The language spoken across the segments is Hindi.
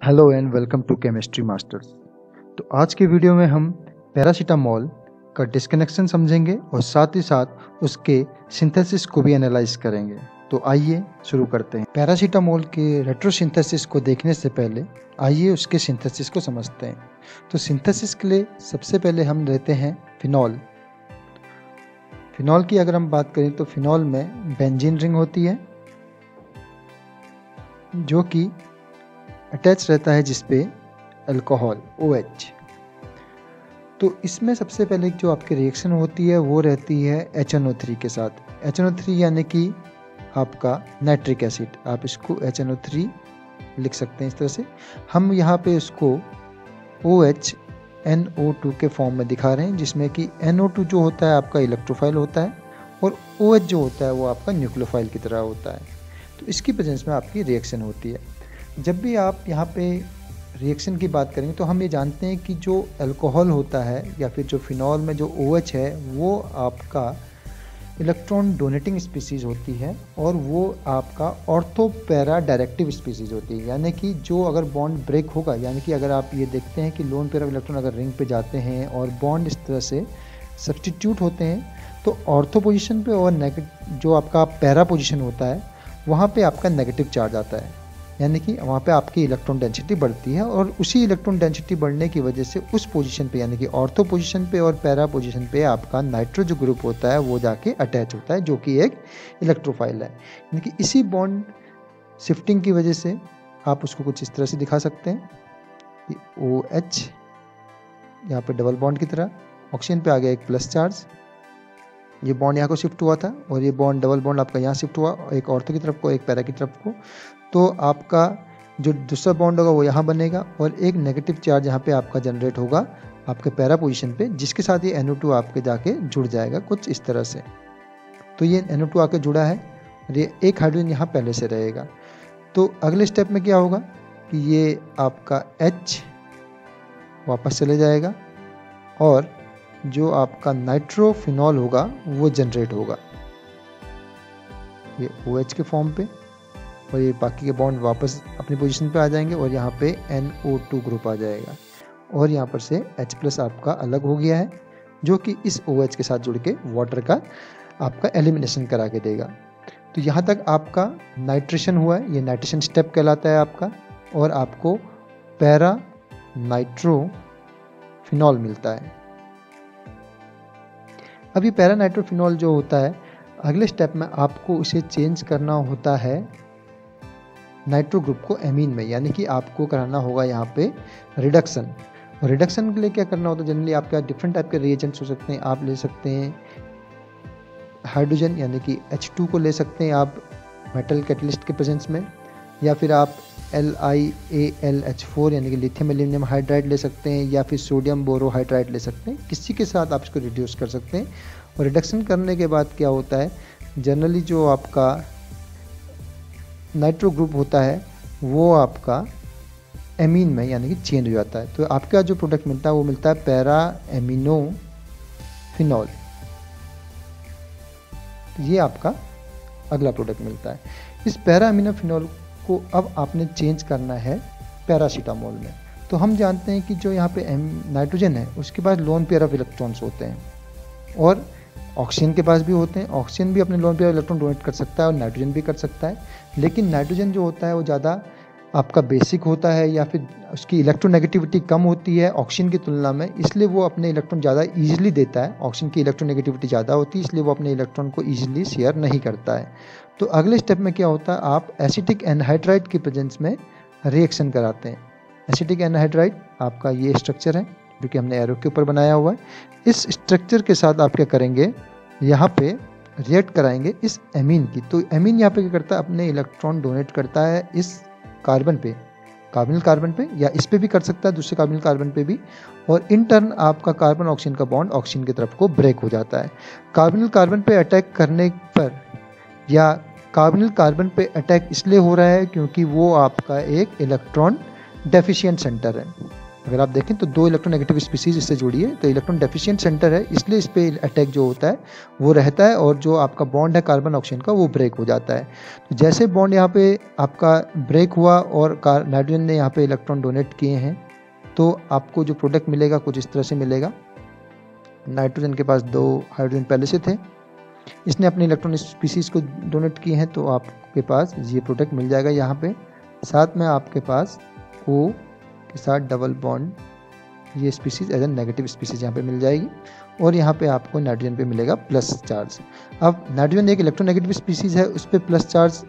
Hello and welcome to chemistry masters. तो आज के वीडियो में हम पैरासीटामोल का डिस्कनेक्शन समझेंगे और साथ ही साथ उसके सिंथेसिस को भी एनालाइज करेंगे। तो आइए शुरू करते हैं। पैरासीटामोल के रेट्रोसिंथेसिस को देखने से पहले आइए उसके सिंथेसिस को समझते हैं। तो सिंथेसिस के लिए सबसे पहले हम लेते हैं फिनॉल। फिनॉल की अगर हम बात करें तो फिनॉल में बेंजीन रिंग होती है जो कि अटैच रहता है जिसपे अल्कोहल OH। तो इसमें सबसे पहले जो आपकी रिएक्शन होती है वो रहती है HNO3 के साथ। HNO3 यानी कि आपका नाइट्रिक एसिड, आप इसको HNO3 लिख सकते हैं इस तरह से। हम यहाँ पे इसको OH NO2 के फॉर्म में दिखा रहे हैं, जिसमें कि NO2 जो होता है आपका इलेक्ट्रोफाइल होता है और OH जो होता है वो आपका न्यूक्लियोफाइल की तरह होता है। तो इसकी प्रेजेंस में आपकी रिएक्शन होती है। जब भी आप यहाँ पे रिएक्शन की बात करेंगे तो हम ये जानते हैं कि जो अल्कोहल होता है या फिर जो फिनॉल में जो OH है वो आपका इलेक्ट्रॉन डोनेटिंग स्पीसीज होती है और वो आपका ऑर्थो पैरा डायरेक्टिव स्पीसीज होती है। यानी कि जो अगर बॉन्ड ब्रेक होगा, यानी कि अगर आप ये देखते हैं कि लोन पेयर ऑफ इलेक्ट्रॉन अगर रिंग पे जाते हैं और बॉन्ड इस तरह से सब्सटीट्यूट होते हैं तो ऑर्थो पोजिशन पे और जो आपका पैरा पोजिशन होता है वहाँ पे आपका नेगेटिव चार्ज आता है। यानी कि वहाँ पे आपकी इलेक्ट्रॉन डेंसिटी बढ़ती है और उसी इलेक्ट्रॉन डेंसिटी बढ़ने की वजह से उस पोजीशन पे यानी कि ऑर्थो पोजीशन पे और पैरा पोजीशन पे आपका नाइट्रो जो ग्रुप होता है वो जाके अटैच होता है, जो कि एक इलेक्ट्रोफाइल है। यानी कि इसी बॉन्ड शिफ्टिंग की वजह से आप उसको कुछ इस तरह से दिखा सकते हैं कि OH यहाँ पे डबल बॉन्ड की तरह, ऑक्सीजन पे आ गया एक प्लस चार्ज, ये बॉन्ड यहाँ को शिफ्ट हुआ था और ये बॉन्ड डबल बॉन्ड आपका यहाँ शिफ्ट हुआ, एक ऑर्थो की तरफ को एक पैरा की तरफ को। तो आपका जो दूसरा बॉन्ड होगा वो यहाँ बनेगा और एक नेगेटिव चार्ज यहाँ पे आपका जनरेट होगा आपके पैरा पोजीशन पे, जिसके साथ ये NO2 आपके जाके जुड़ जाएगा कुछ इस तरह से। तो ये NO2 आके जुड़ा है और ये एक हाइड्रोजन यहाँ पहले से रहेगा। तो अगले स्टेप में क्या होगा कि ये आपका H वापस चले जाएगा और जो आपका नाइट्रोफिनॉल होगा वो जनरेट होगा ये OH के फॉर्म पे, और ये बाकी के बॉन्ड वापस अपनी पोजीशन पे आ जाएंगे और यहाँ पे NO2 ग्रुप आ जाएगा और यहाँ पर से H+ आपका अलग हो गया है जो कि इस OH के साथ जुड़ के वाटर का आपका एलिमिनेशन करा के देगा। तो यहाँ तक आपका नाइट्रेशन हुआ है, ये नाइट्रेशन स्टेप कहलाता है आपका, और आपको पैरा नाइट्रोफिनॉल मिलता है। अब ये पैरा नाइट्रोफिनॉल जो होता है अगले स्टेप में आपको उसे चेंज करना होता है नाइट्रो ग्रुप को एमीन में, यानी कि आपको कराना होगा यहाँ पे रिडक्शन। और रिडक्शन के लिए क्या करना होता है, जनरली आपके डिफरेंट टाइप के रिएजेंट्स हो सकते हैं। आप ले सकते हैं हाइड्रोजन यानी कि H2 को ले सकते हैं आप मेटल कैटलिस्ट के प्रेजेंस में, या फिर आप LiAlH4 यानी कि लिथियम एल्यूमिनियम हाइड्राइड ले सकते हैं, या फिर सोडियम बोरोहाइड्राइड ले सकते हैं। किसी के साथ आप इसको रिड्यूस कर सकते हैं। और रिडक्शन करने के बाद क्या होता है, जनरली जो आपका नाइट्रो ग्रुप होता है वो आपका एमीन में यानी कि चेंज हो जाता है। तो आपका जो प्रोडक्ट मिलता है वो मिलता है पैरा एमिनो फिनॉल। ये आपका अगला प्रोडक्ट मिलता है। इस पैरा एमिनो फिनॉल को अब आपने चेंज करना है पैरासीटामोल में। तो हम जानते हैं कि जो यहाँ पे नाइट्रोजन है उसके पास लोन पेयर ऑफ इलेक्ट्रॉन्स होते हैं और ऑक्सीजन के पास भी होते हैं। ऑक्सीजन भी अपने लोन पेयर इलेक्ट्रॉन डोनेट कर सकता है और नाइट्रोजन भी कर सकता है, लेकिन नाइट्रोजन जो होता है वो ज़्यादा आपका बेसिक होता है या फिर उसकी इलेक्ट्रोनेगेटिविटी कम होती है ऑक्सीजन की तुलना में, इसलिए वो अपने इलेक्ट्रॉन ज़्यादा ईजिली देता है। ऑक्सीजन की इलेक्ट्रोनेगेटिविटी ज़्यादा होती है इसलिए वो अपने इलेक्ट्रॉन को ईजिली शेयर नहीं करता है। तो अगले स्टेप में क्या होता है, आप एसिटिक एनहाइड्राइड की प्रेजेंस में रिएक्शन कराते हैं। एसिटिक एनहाइड्राइड आपका ये स्ट्रक्चर है जो कि हमने एरो के ऊपर बनाया हुआ है। इस स्ट्रक्चर के साथ आप क्या करेंगे, यहाँ पे रिएक्ट कराएंगे इस एमीन की। तो एमीन यहाँ पे क्या करता है, अपने इलेक्ट्रॉन डोनेट करता है इस कार्बन पे, कार्बोनिल कार्बन पे, या इस पे भी कर सकता है दूसरे कार्बोनिल कार्बन पे भी, और इन टर्न आपका कार्बन ऑक्सीजन का बॉन्ड ऑक्सीजन की तरफ को ब्रेक हो जाता है। कार्बोनिल कार्बन पे अटैक करने पर, या कार्बोनिल कार्बन पे अटैक इसलिए हो रहा है क्योंकि वो आपका एक इलेक्ट्रॉन डेफिशिएंट सेंटर है। अगर आप देखें तो 2 इलेक्ट्रोनेगेटिव स्पीसीज इससे जुड़ी है, तो इलेक्ट्रॉन डेफिशिएंट सेंटर है, इसलिए इस पे अटैक जो होता है वो रहता है और जो आपका बॉन्ड है कार्बन ऑक्सीजन का वो ब्रेक हो जाता है। तो जैसे बॉन्ड यहाँ पे आपका ब्रेक हुआ और नाइट्रोजन ने यहाँ पे इलेक्ट्रॉन डोनेट किए हैं, तो आपको जो प्रोडक्ट मिलेगा कुछ इस तरह से मिलेगा। नाइट्रोजन के पास 2 हाइड्रोजन पहले से थे, इसने अपने इलेक्ट्रॉन स्पीसीज को डोनेट किए हैं, तो आपके पास ये प्रोडक्ट मिल जाएगा यहाँ पे। साथ में आपके पास O के साथ डबल बॉन्ड, ये species as a negative species यहाँ पे मिल जाएगी और यहाँ पे आपको नाइट्रोजन पे मिलेगा प्लस चार्ज। अब नाइट्रोजन एक इलेक्ट्रोनेगेटिव स्पीसीज है, उस पर प्लस चार्ज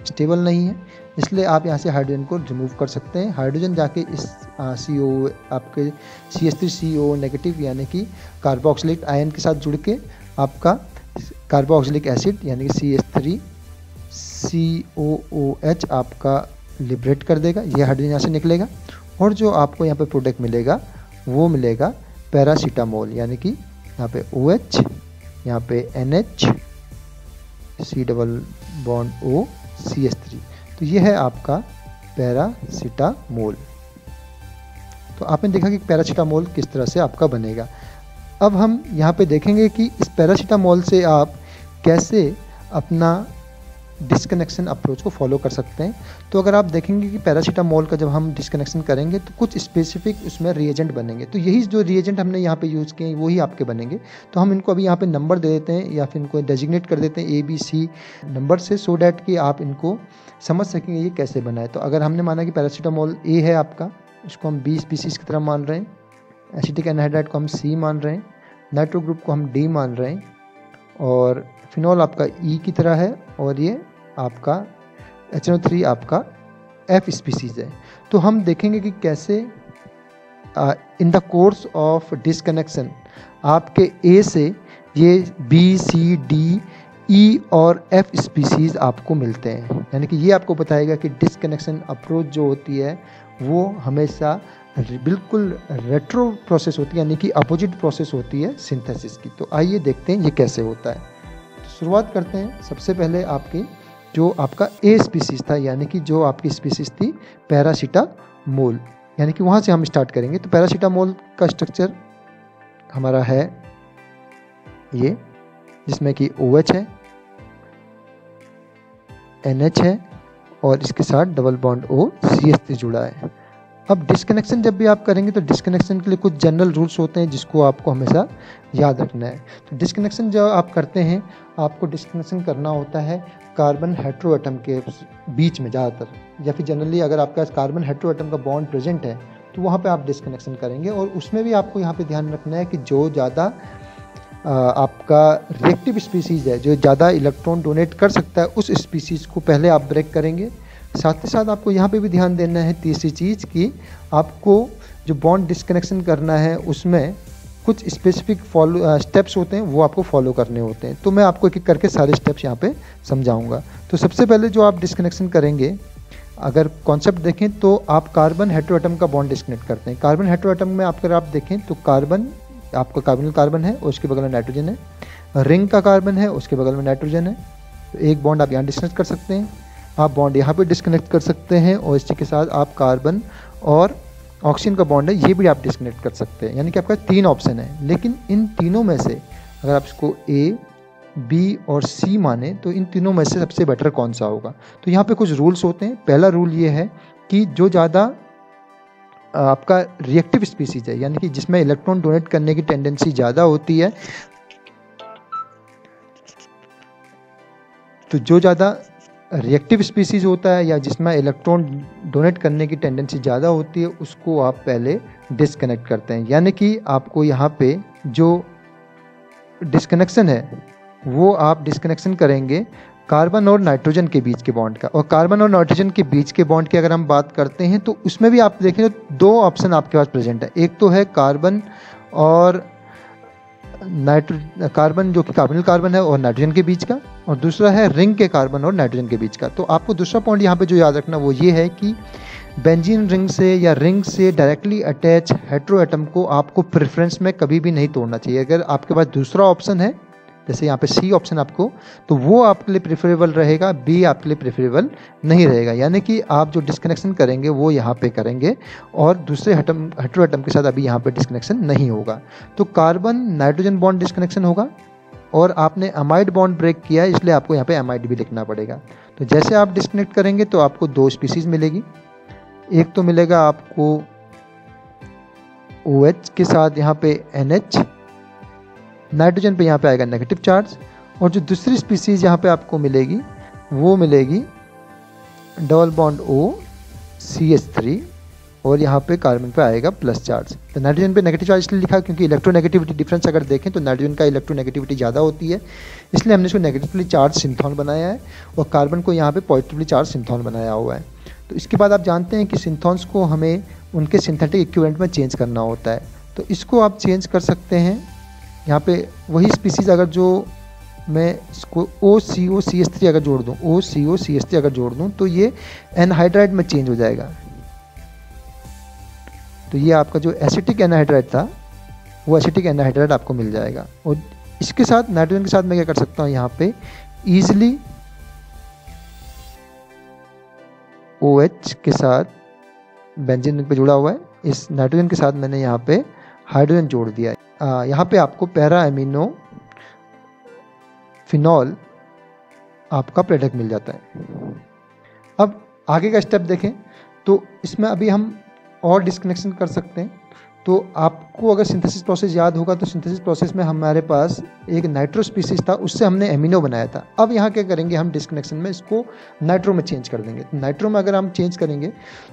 स्टेबल नहीं है, इसलिए आप यहाँ से हाइड्रोजन को रिमूव कर सकते हैं। हाइड्रोजन जाके इस CO आपके CH3CO नेगेटिव यानी कि कार्बोक्सिलिक आयन के साथ जुड़ के आपका कार्बोक्सिलिक एसिड यानी कि CH3COOH आपका लिबरेट कर देगा, ये हाइड्रोजन यहाँ से निकलेगा और जो आपको यहाँ पे प्रोडक्ट मिलेगा वो मिलेगा पैरासीटामोल, यानी कि यहाँ पे OH, यहाँ पे NH, C double bond O, CH3, तो ये है आपका पैरासीटामोल। तो आपने देखा कि पैरासीटामोल किस तरह से आपका बनेगा। अब हम यहाँ पे देखेंगे कि इस पैरासीटामोल से आप कैसे अपना डिस्कनेक्शन अप्रोच को फॉलो कर सकते हैं। तो अगर आप देखेंगे कि पैरासीटामोल का जब हम डिस्कनेक्शन करेंगे तो कुछ स्पेसिफिक उसमें रिएजेंट बनेंगे, तो यही जो रिएजेंट हमने यहाँ पे यूज़ किए हैं वही आपके बनेंगे। तो हम इनको अभी यहाँ पे नंबर दे देते हैं या फिर इनको डेजिग्नेट कर देते हैं ABC नंबर से, सो डैट कि आप इनको समझ सकेंगे ये कैसे बना है। तो अगर हमने माना कि पैरासीटामोल A है आपका, इसको हम B स्पीसीज की तरह मान रहे हैं, एसिटिक एनहाइड्राइड को हम C मान रहे हैं, नाइट्रो ग्रुप को हम D मान रहे हैं और फिनॉल आपका E की तरह है और ये आपका HNO3 आपका F स्पीसीज है। तो हम देखेंगे कि कैसे in the course of disconnection आपके A से ये B, C, D, E और F स्पीसीज आपको मिलते हैं, यानी कि ये आपको बताएगा कि डिस्कनेक्शन अप्रोच जो होती है वो हमेशा बिल्कुल रेट्रो प्रोसेस होती है, यानी कि अपोजिट प्रोसेस होती है सिंथेसिस की। तो आइए देखते हैं ये कैसे होता है। तो शुरुआत करते हैं। सबसे पहले आपकी जो आपका A स्पीसीज था, यानी कि जो आपकी स्पीसीज थी पैरासीटामोल, यानी कि वहाँ से हम स्टार्ट करेंगे। तो पैरासीटामोल का स्ट्रक्चर हमारा है ये, जिसमें कि OH है, NH है और इसके साथ डबल बॉन्ड O CH3 जुड़ा है। अब डिस्कनेक्शन जब भी आप करेंगे तो डिस्कनेक्शन के लिए कुछ जनरल रूल्स होते हैं जिसको आपको हमेशा याद रखना है। तो डिस्कनेक्शन जब आप करते हैं, आपको डिस्कनेक्शन करना होता है कार्बन हेट्रो एटम के बीच में ज़्यादातर, या फिर जनरली अगर आपके पास कार्बन हेट्रो एटम का बॉन्ड प्रेजेंट है तो वहाँ पे आप डिस्कनेक्शन करेंगे। और उसमें भी आपको यहाँ पे ध्यान रखना है कि जो ज़्यादा आपका रिएक्टिव स्पीसीज़ है, जो ज़्यादा इलेक्ट्रॉन डोनेट कर सकता है, उस स्पीसीज़ को पहले आप ब्रेक करेंगे। साथ ही साथ आपको यहाँ पे भी ध्यान देना है तीसरी चीज़ कि आपको जो बॉन्ड डिस्कनेक्शन करना है उसमें कुछ स्पेसिफिक स्टेप्स होते हैं, वो आपको फॉलो करने होते हैं। तो मैं आपको एक एक करके सारे स्टेप्स यहाँ पे समझाऊंगा। तो सबसे पहले जो आप डिस्कनेक्शन करेंगे, अगर कॉन्सेप्ट देखें तो आप कार्बन हेट्रो एटम का बॉन्ड डिस्कनेक्ट करते हैं। कार्बन हेट्रो एटम में अगर आप देखें तो कार्बन आपका कार्बोनिल कार्बन है और उसके बगल में नाइट्रोजन है, रिंग का कार्बन है उसके बगल में नाइट्रोजन है। तो एक बॉन्ड आप यहाँ डिस्कनेक्ट कर सकते हैं, आप बॉन्ड यहाँ पे डिस्कनेक्ट कर सकते हैं और इसी के साथ आप कार्बन और ऑक्सीजन का बॉन्ड है ये भी आप डिस्कनेक्ट कर सकते हैं। यानी कि आपका 3 ऑप्शन है, लेकिन इन तीनों में से अगर आप इसको A, B और C माने तो इन तीनों में से सबसे बेटर कौन सा होगा। तो यहाँ पे कुछ रूल्स होते हैं। पहला रूल ये है कि जो ज़्यादा आपका रिएक्टिव स्पीसीज है, यानी कि जिसमें इलेक्ट्रॉन डोनेट करने की टेंडेंसी ज़्यादा होती है, तो जो ज़्यादा रिएक्टिव स्पीसीज होता है या जिसमें इलेक्ट्रॉन डोनेट करने की टेंडेंसी ज़्यादा होती है उसको आप पहले डिस्कनेक्ट करते हैं। यानी कि आपको यहाँ पे जो डिस्कनेक्शन है वो आप डिस्कनेक्शन करेंगे कार्बन और नाइट्रोजन के बीच के बॉन्ड का। और कार्बन और नाइट्रोजन के बीच के बॉन्ड की अगर हम बात करते हैं तो उसमें भी आप देखें तो 2 ऑप्शन आपके पास प्रेजेंट है। एक तो है कार्बन और कार्बन जो कि कार्बोनिल कार्बन है और नाइट्रोजन के बीच का, और दूसरा है रिंग के कार्बन और नाइट्रोजन के बीच का। तो आपको दूसरा पॉइंट यहाँ पे जो याद रखना वो ये है कि बेंजीन रिंग से या रिंग से डायरेक्टली अटैच हेट्रो एटम को आपको प्रेफरेंस में कभी भी नहीं तोड़ना चाहिए। अगर आपके पास दूसरा ऑप्शन है जैसे यहाँ पे सी ऑप्शन आपको, तो वो आपके लिए प्रेफरेबल रहेगा, बी आपके लिए प्रेफरेबल नहीं रहेगा। यानी कि आप जो डिस्कनेक्शन करेंगे वो यहाँ पे करेंगे और दूसरे हेटेरो एटम के साथ अभी यहाँ पे डिस्कनेक्शन नहीं होगा। तो कार्बन नाइट्रोजन बॉन्ड डिस्कनेक्शन होगा और आपने अमाइड बॉन्ड ब्रेक किया है, इसलिए आपको यहाँ पे अमाइड भी लिखना पड़ेगा। तो जैसे आप डिस्कनेक्ट करेंगे तो आपको दो स्पीसीज मिलेगी। एक तो मिलेगा आपको OH के साथ यहाँ पे NH, नाइट्रोजन पे यहाँ पे आएगा नेगेटिव चार्ज, और जो दूसरी स्पीसीज यहाँ पे आपको मिलेगी वो मिलेगी डबल बॉन्ड O CH3 और यहाँ पे कार्बन पे आएगा प्लस चार्ज। तो नाइट्रोजन पे नेगेटिव चार्ज इसलिए लिखा क्योंकि इलेक्ट्रोनेगेटिविटी डिफरेंस अगर देखें तो नाइट्रोजन का इलेक्ट्रोनेगेटिविटी ज़्यादा होती है, इसलिए हमने इसको नेगेटिवली चार्ज सिंथॉन बनाया है और कार्बन को यहाँ पे पॉजिटिवली चार्ज सिंथॉन बनाया हुआ है। तो इसके बाद आप जानते हैं कि सिंथॉन्स को हमें उनके सिंथेटिक इक्विवेलेंट में चेंज करना होता है। तो इसको आप चेंज कर सकते हैं। यहाँ पे वही स्पीसीज अगर जो मैं इसको OCO-CH3 अगर जोड़ दूँ, OCO-CH3 अगर जोड़ दूँ तो ये एनहाइड्राइड में चेंज हो जाएगा। तो ये आपका जो एसिटिक एनहाइड्राइड था वो एसिटिक एनहाइड्राइड आपको मिल जाएगा। और इसके साथ नाइट्रोजन के साथ मैं क्या कर सकता हूँ, यहाँ पे ईजिली OH के साथ बेंजीन पे जुड़ा हुआ है, इस नाइट्रोजन के साथ मैंने यहाँ पे हाइड्रोजन जोड़ दिया है। यहाँ पे आपको पैरा एमिनो फिनॉल आपका प्रोडक्ट मिल जाता है। अब आगे का स्टेप देखें तो इसमें अभी हम और डिस्कनेक्शन कर सकते हैं। तो आपको अगर सिंथेसिस प्रोसेस याद होगा तो सिंथेसिस प्रोसेस में हमारे पास एक नाइट्रो स्पीसीज था, उससे हमने एमिनो बनाया था। अब यहाँ क्या करेंगे, हम डिस्कनेक्शन में इसको नाइट्रो में चेंज कर देंगे। तो नाइट्रो में अगर हम चेंज करेंगे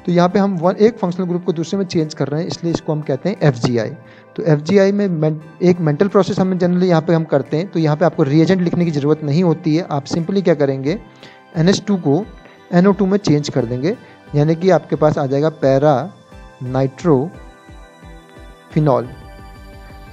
तो यहाँ पे हम एक फंक्शनल ग्रुप को दूसरे में चेंज कर रहे हैं, इसलिए इसको हम कहते हैं FGI। तो FGI में एक मेंटल प्रोसेस हम जनरली यहाँ पे हम करते हैं। तो यहाँ पे आपको रिएजेंट लिखने की ज़रूरत नहीं होती है, आप सिंपली क्या करेंगे NH2 को NO2 में चेंज कर देंगे, यानी कि आपके पास आ जाएगा पैरा नाइट्रो फिनॉल।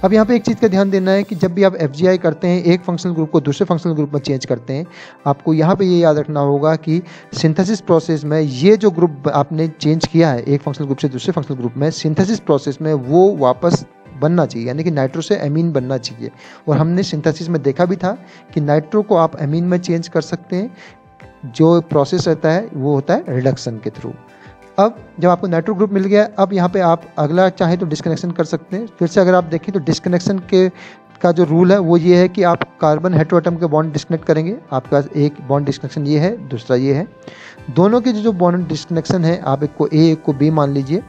अब यहाँ पे एक चीज़ का ध्यान देना है कि जब भी आप FGI करते हैं, एक फंक्शनल ग्रुप को दूसरे फंक्शनल ग्रुप में चेंज करते हैं, आपको यहाँ पे ये याद रखना होगा कि सिंथेसिस प्रोसेस में ये जो ग्रुप आपने चेंज किया है एक फंक्शनल ग्रुप से दूसरे फंक्शनल ग्रुप में, सिंथेसिस प्रोसेस में वो वापस बनना चाहिए, यानी कि नाइट्रो से एमीन बनना चाहिए। और हमने सिंथेसिस में देखा भी था कि नाइट्रो को आप एमीन में चेंज कर सकते हैं, जो प्रोसेस रहता है वो होता है रिडक्शन के थ्रू। अब जब आपको नाइट्रो ग्रुप मिल गया, अब यहाँ पे आप अगला चाहे तो डिस्कनेक्शन कर सकते हैं। फिर से अगर आप देखें तो डिस्कनेक्शन का जो रूल है वो ये है कि आप कार्बन हेटेरो एटम के बॉन्ड डिस्कनेक्ट करेंगे। आपके पास एक बॉन्ड डिस्कनेक्शन ये है, दूसरा ये है। दोनों के जो बॉन्ड डिस्कनेक्शन है, आप एक को A एक को B मान लीजिए।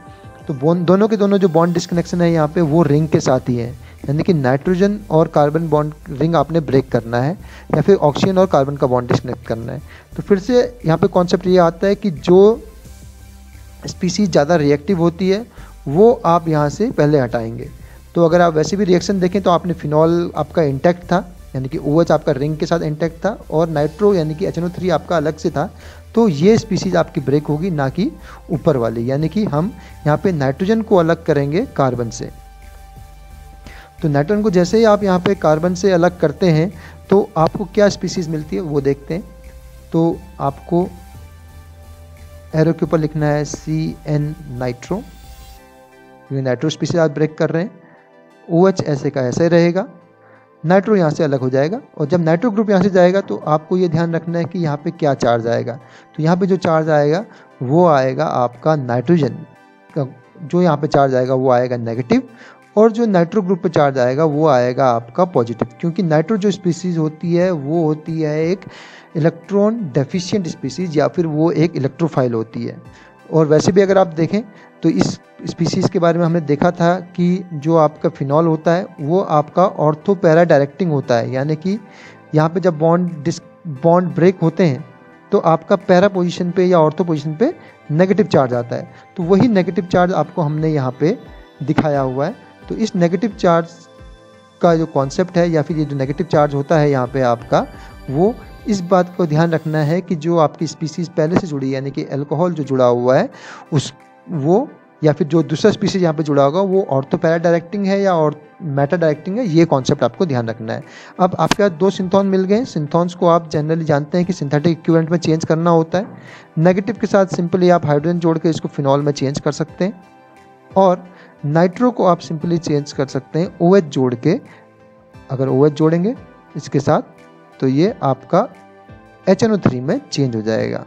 तो दोनों के दोनों जो बॉन्ड डिस्कनेक्शन है यहाँ पे वो रिंग के साथ ही है, यानी कि नाइट्रोजन और कार्बन बॉन्ड रिंग आपने ब्रेक करना है या फिर ऑक्सीजन और कार्बन का बॉन्ड डिस्कनेक्ट करना है। तो फिर से यहाँ पे कॉन्सेप्ट ये आता है कि जो स्पीसीज ज़्यादा रिएक्टिव होती है वो आप यहाँ से पहले हटाएंगे। तो अगर आप वैसे भी रिएक्शन देखें तो आपने फिनॉल आपका इंटैक्ट था, यानी कि OH आपका रिंग के साथ इंटैक्ट था, और नाइट्रो यानी कि HNO3 आपका अलग से था। तो ये स्पीसीज आपकी ब्रेक होगी, ना कि ऊपर वाली, यानी कि हम यहाँ पे नाइट्रोजन को अलग करेंगे कार्बन से। तो नाइट्रोजन को जैसे ही आप यहाँ पे कार्बन से अलग करते हैं तो आपको क्या स्पीसीज मिलती है वो देखते हैं। तो आपको एरो के ऊपर लिखना है CN नाइट्रो, क्योंकि नाइट्रो स्पीसीज आप ब्रेक कर रहे हैं। OH ऐसे का ऐसे रहेगा, नाइट्रो यहाँ से अलग हो जाएगा। और जब नाइट्रो ग्रुप यहाँ से जाएगा तो आपको ये ध्यान रखना है कि यहाँ पे क्या चार्ज आएगा। तो यहाँ पे जो चार्ज आएगा वो आएगा आपका नाइट्रोजन का, जो यहाँ पे चार्ज आएगा वो आएगा नेगेटिव, और जो नाइट्रो ग्रुप पे चार्ज आएगा वो आएगा आपका पॉजिटिव। क्योंकि नाइट्रो जो स्पीसीज होती है वो होती है एक इलेक्ट्रॉन डेफिशिएंट स्पीसीज, या फिर वो एक इलेक्ट्रोफाइल होती है। और वैसे भी अगर आप देखें तो इस स्पीसीज़ के बारे में हमने देखा था कि जो आपका फिनॉल होता है वो आपका ऑर्थो पैरा डायरेक्टिंग होता है, यानी कि यहाँ पे जब बॉन्ड ब्रेक होते हैं तो आपका पैरा पोजीशन पे या ऑर्थो पोजीशन पे नेगेटिव चार्ज आता है। तो वही नेगेटिव चार्ज आपको हमने यहाँ पे दिखाया हुआ है। तो इस नेगेटिव चार्ज का जो कॉन्सेप्ट है, या फिर ये जो नेगेटिव चार्ज होता है यहाँ पे आपका, वो इस बात को ध्यान रखना है कि जो आपकी स्पीसीज़ पहले से जुड़ी है, यानी कि अल्कोहल जो जुड़ा हुआ है वो, या फिर जो दूसरा स्पीसीज यहाँ पे जुड़ा होगा वो ऑर्थो पैरा डायरेक्टिंग है या और मेटा डायरेक्टिंग है, ये कॉन्सेप्ट आपको ध्यान रखना है। अब आपके पास दो सिंथॉन मिल गए। सिंथॉन्स को आप जनरली जानते हैं कि सिंथेटिक इक्विवेलेंट में चेंज करना होता है। नेगेटिव के साथ सिंपली आप हाइड्रोजन जोड़ के इसको फिनॉल में चेंज कर सकते हैं, और नाइट्रो को आप सिंपली चेंज कर सकते हैं OH जोड़ के। अगर OH जोड़ेंगे इसके साथ, तो ये आपका HNO3 में चेंज हो जाएगा।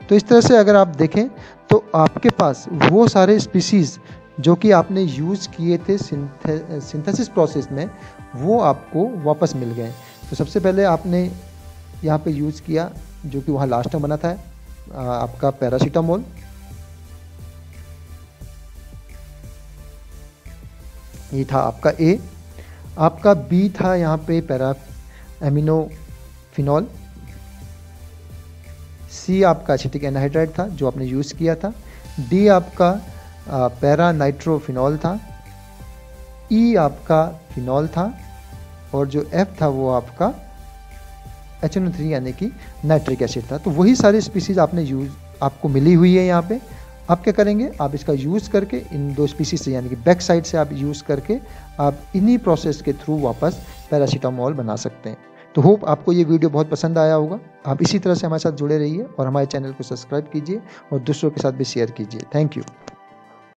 तो इस तरह से अगर आप देखें तो आपके पास वो सारे स्पीसीज़ जो कि आपने यूज़ किए थे सिंथेसिस प्रोसेस में, वो आपको वापस मिल गए। तो सबसे पहले आपने यहाँ पे यूज़ किया जो कि वहाँ लास्ट में बना था आपका पैरासीटामोल। ये था आपका A। आपका B था यहाँ पे पैरा एमिनोफिनॉल। C आपका एसिटिक एनहाइड्राइड था जो आपने यूज़ किया था। D आपका पैरा नाइट्रोफिनॉल था। E आपका फिनॉल था। और जो F था वो आपका HNO3 यानी कि नाइट्रिक एसिड था। तो वही सारी स्पीसीज आपको मिली हुई है यहाँ पे। आप क्या करेंगे, आप इसका यूज़ करके इन 2 स्पीसीज से यानी कि बैक साइड से आप यूज़ करके आप इन्हीं प्रोसेस के थ्रू वापस पैरासीटामोल बना सकते हैं। तो होप आपको ये वीडियो बहुत पसंद आया होगा। आप इसी तरह से हमारे साथ जुड़े रहिए और हमारे चैनल को सब्सक्राइब कीजिए और दूसरों के साथ भी शेयर कीजिए। Thank you.